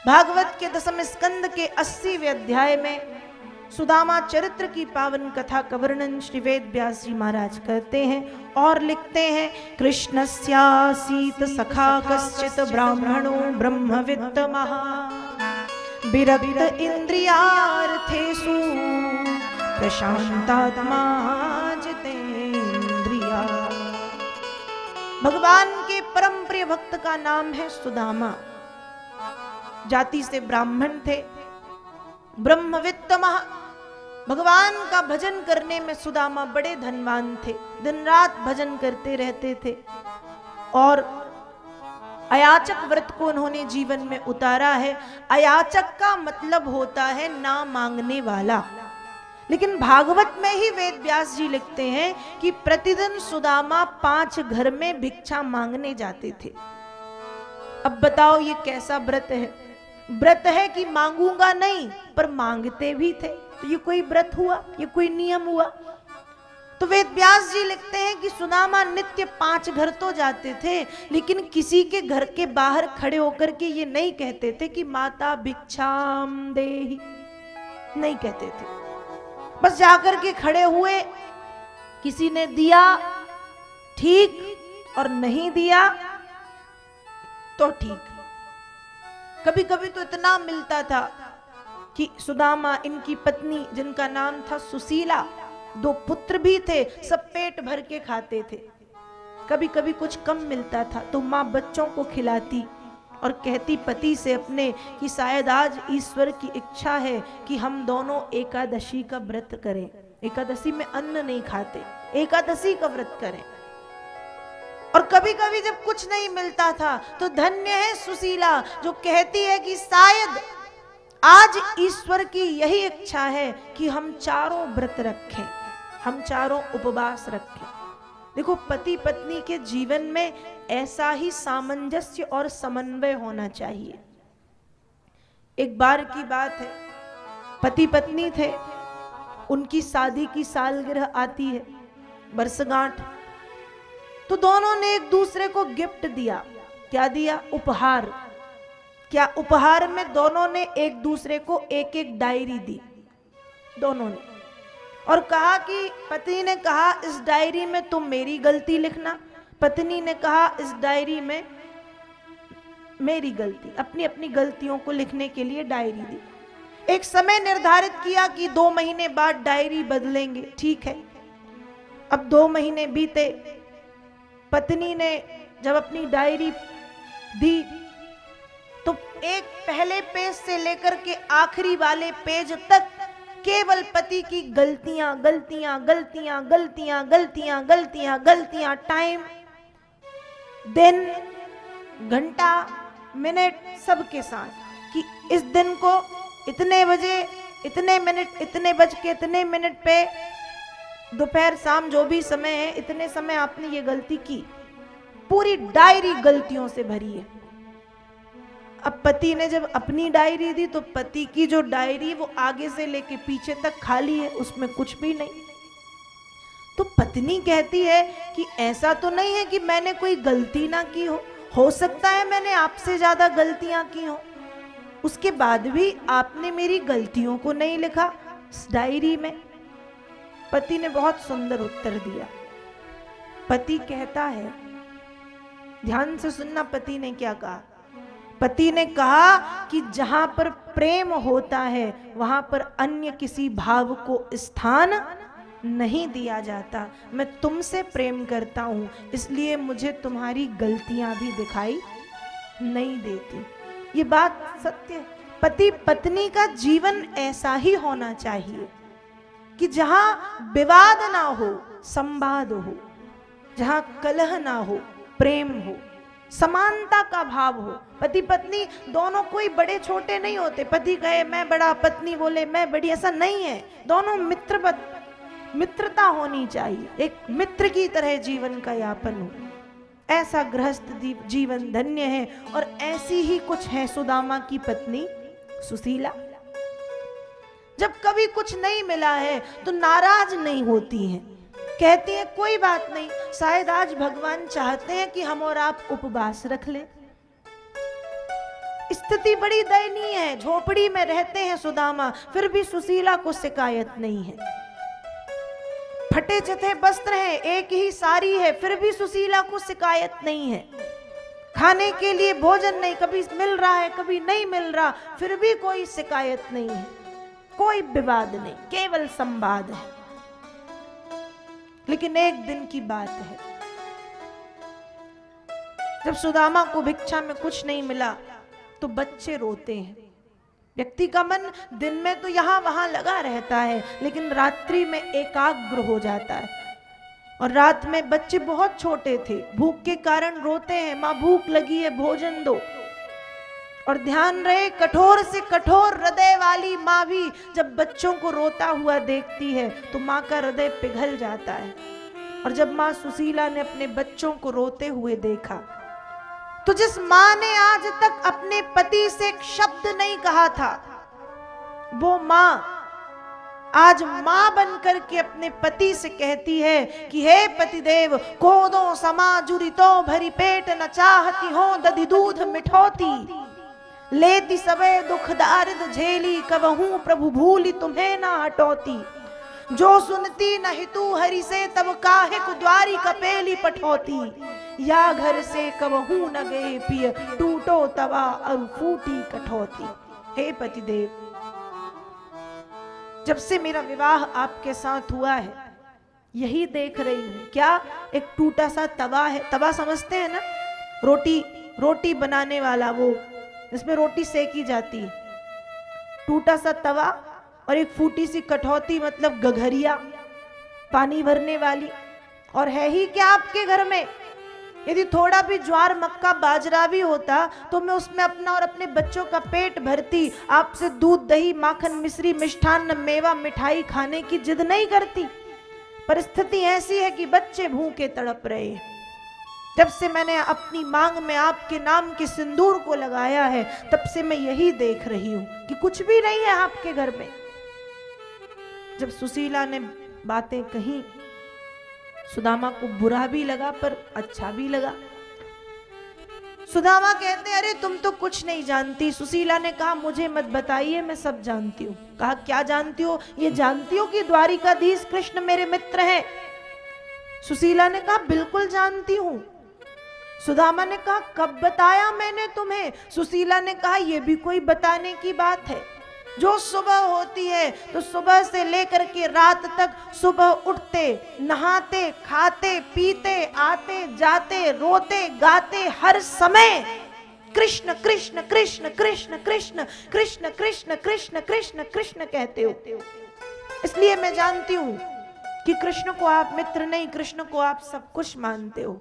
भागवत के 10वें स्कंद के 80वें अध्याय में सुदामा चरित्र की पावन कथा का वर्णन श्री वेद व्यास जी महाराज करते हैं और लिखते हैं, कृष्णस्यासीत सखा कश्चित ब्राह्मणो ब्रह्मवित्त महा विरक्त इंद्रियार्थेषु प्रशांतात्मा जितेंद्रिया। भगवान के परम प्रिय भक्त का नाम है सुदामा। जाति से ब्राह्मण थे, ब्रह्मवित्त महा। भगवान का भजन करने में सुदामा बड़े धनवान थे, दिन रात भजन करते रहते थे और अयाचक व्रत को उन्होंने जीवन में उतारा है। अयाचक का मतलब होता है ना मांगने वाला। लेकिन भागवत में ही वेद व्यास जी लिखते हैं कि प्रतिदिन सुदामा 5 घर में भिक्षा मांगने जाते थे। अब बताओ ये कैसा व्रत है? व्रत है कि मांगूंगा नहीं, पर मांगते भी थे। तो ये कोई व्रत हुआ? ये कोई नियम हुआ? तो वेद व्यास जी लिखते हैं कि सुदामा नित्य 5 घर तो जाते थे, लेकिन किसी के घर के बाहर खड़े होकर के ये नहीं कहते थे कि माता भिक्षाम देहि, नहीं कहते थे। बस जाकर के खड़े हुए, किसी ने दिया ठीक और नहीं दिया तो ठीक। कभी कभी तो इतना मिलता था कि सुदामा, इनकी पत्नी जिनका नाम था सुशीला, 2 पुत्र भी थे, सब पेट भर के खाते थे। कभी कभी कुछ कम मिलता था तो माँ बच्चों को खिलाती और कहती पति से अपने कि शायद आज ईश्वर की इच्छा है कि हम दोनों एकादशी का व्रत करें। एकादशी में अन्न नहीं खाते, एकादशी का व्रत करें। और कभी कभी जब कुछ नहीं मिलता था तो धन्य है सुशीला जो कहती है कि शायद आज ईश्वर की यही इच्छा है कि हम चारों व्रत रखें, हम चारों उपवास रखें। देखो, पति पत्नी के जीवन में ऐसा ही सामंजस्य और समन्वय होना चाहिए। एक बार की बात है, पति पत्नी थे, उनकी शादी की सालगिरह आती है, वर्षगांठ। तो दोनों ने एक दूसरे को गिफ्ट दिया। क्या दिया? उपहार। क्या उपहार में दोनों ने एक दूसरे को एक एक डायरी दी, दोनों ने, और कहा कि पति ने कहा इस डायरी में तुम मेरी गलती लिखना, पत्नी ने कहा इस डायरी में मेरी गलती। अपनी अपनी गलतियों को लिखने के लिए डायरी दी। एक समय निर्धारित किया कि 2 महीने बाद डायरी बदलेंगे। ठीक है। अब 2 महीने बीते। पत्नी ने जब अपनी डायरी दी तो एक पहले पेज से लेकर के आखिरी वाले पेज तक केवल पति की गलतियां गलतियां गलतियां गलतियां गलतियां गलतियां गलतियां, टाइम, दिन, घंटा, मिनट, सबके साथ कि इस दिन को इतने बजे, इतने मिनट, इतने बज के इतने मिनट पे, दोपहर शाम जो भी समय है, इतने समय आपने ये गलती की। पूरी डायरी गलतियों से भरी है। अब पति ने जब अपनी डायरी दी तो पति की जो डायरी वो आगे से लेके पीछे तक खाली है, उसमें कुछ भी नहीं। तो पत्नी कहती है कि ऐसा तो नहीं है कि मैंने कोई गलती ना की हो सकता है मैंने आपसे ज्यादा गलतियां की हो, उसके बाद भी आपने मेरी गलतियों को नहीं लिखा इस डायरी में। पति ने बहुत सुंदर उत्तर दिया। पति कहता है, ध्यान से सुनना, पति ने क्या कहा। पति ने कहा कि जहां पर प्रेम होता है वहां पर अन्य किसी भाव को स्थान नहीं दिया जाता। मैं तुमसे प्रेम करता हूं, इसलिए मुझे तुम्हारी गलतियां भी दिखाई नहीं देती। ये बात सत्य है। पति पत्नी का जीवन ऐसा ही होना चाहिए कि जहां विवाद ना हो, संवाद हो, जहां कलह ना हो, प्रेम हो, समानता का भाव हो। पति पत्नी दोनों कोई बड़े छोटे नहीं होते। पति कहे मैं बड़ा, पत्नी बोले मैं बड़ी, ऐसा नहीं है। दोनों मित्रता होनी चाहिए, एक मित्र की तरह जीवन का यापन हो। ऐसा गृहस्थ जीवन धन्य है। और ऐसी ही कुछ है सुदामा की पत्नी सुशीला। जब कभी कुछ नहीं मिला है तो नाराज नहीं होती हैं, कहती हैं कोई बात नहीं, शायद आज भगवान चाहते हैं कि हम और आप उपवास रख लें। स्थिति बड़ी दयनीय है, झोपड़ी में रहते हैं सुदामा, फिर भी सुशीला को शिकायत नहीं है। फटे चथे वस्त्र हैं, एक ही साड़ी है, फिर भी सुशीला को शिकायत नहीं है। खाने के लिए भोजन नहीं, कभी मिल रहा है कभी नहीं मिल रहा, फिर भी कोई शिकायत नहीं है, कोई विवाद नहीं, केवल संवाद है। लेकिन एक दिन की बात है, जब सुदामा को भिक्षा में कुछ नहीं मिला तो बच्चे रोते हैं। व्यक्ति का मन दिन में तो यहां वहां लगा रहता है, लेकिन रात्रि में एकाग्र हो जाता है। और रात में बच्चे बहुत छोटे थे, भूख के कारण रोते हैं, मां भूख लगी है भोजन दो। और ध्यान रहे, कठोर से कठोर हृदय वाली मां भी जब बच्चों को रोता हुआ देखती है तो मां का हृदय पिघल जाता है। और जब मां सुशीला ने अपने बच्चों को रोते हुए देखा, तो जिस मां ने आज तक अपने पति से एक शब्द नहीं कहा था, वो मां आज मां बनकर के अपने पति से कहती है कि हे पतिदेव, कोदो समाजुरी तो भरी पेट न चाहती हो दधि दूध मिठौती, लेती सबे दुख दारिद झेली, कबहू प्रभु भूली तुम्हें ना हटौती, जो सुनती न हितू हरि से तब काहे को द्वारी कपेली पठौती, या घर से कबहू न गए पिय टूटो तवा और फूटी कठौती। हे पतिदेव, जब से मेरा विवाह आपके साथ हुआ है, यही देख रही हूं, क्या एक टूटा सा तवा है, तवा समझते हैं ना, रोटी बनाने वाला, वो जिसमें रोटी सेकी जाती है, टूटा सा तवा और एक फूटी सी कठौती, मतलब गघरिया पानी भरने वाली। और है ही क्या आपके घर में? यदि थोड़ा भी ज्वार मक्का बाजरा भी होता तो मैं उसमें अपना और अपने बच्चों का पेट भरती, आपसे दूध दही माखन मिश्री मिष्ठान्न मेवा मिठाई खाने की जिद नहीं करती। परिस्थिति ऐसी है कि बच्चे भूखे तड़प रहे हैं। जब से मैंने अपनी मांग में आपके नाम के सिंदूर को लगाया है, तब से मैं यही देख रही हूं कि कुछ भी नहीं है आपके घर में। जब सुशीला ने बातें कही, सुदामा को बुरा भी लगा पर अच्छा भी लगा। सुदामा कहते, अरे तुम तो कुछ नहीं जानती। सुशीला ने कहा, मुझे मत बताइए, मैं सब जानती हूँ। कहा, क्या जानती हो? ये जानती हो कि द्वारिकाधीश कृष्ण मेरे मित्र हैं? सुशीला ने कहा, बिल्कुल जानती हूँ। सुदामा ने कहा, कब बताया मैंने तुम्हें? सुशीला ने कहा, यह भी कोई बताने की बात है? जो सुबह होती है तो सुबह से लेकर के रात तक, सुबह उठते, नहाते, खाते, पीते, आते जाते, रोते गाते, हर समय कृष्ण कृष्ण कृष्ण कृष्ण कृष्ण कृष्ण कृष्ण कृष्ण कृष्ण कृष्ण कहते हो। इसलिए मैं जानती हूं कि कृष्ण को आप मित्र नहीं, कृष्ण को आप सब कुछ मानते हो।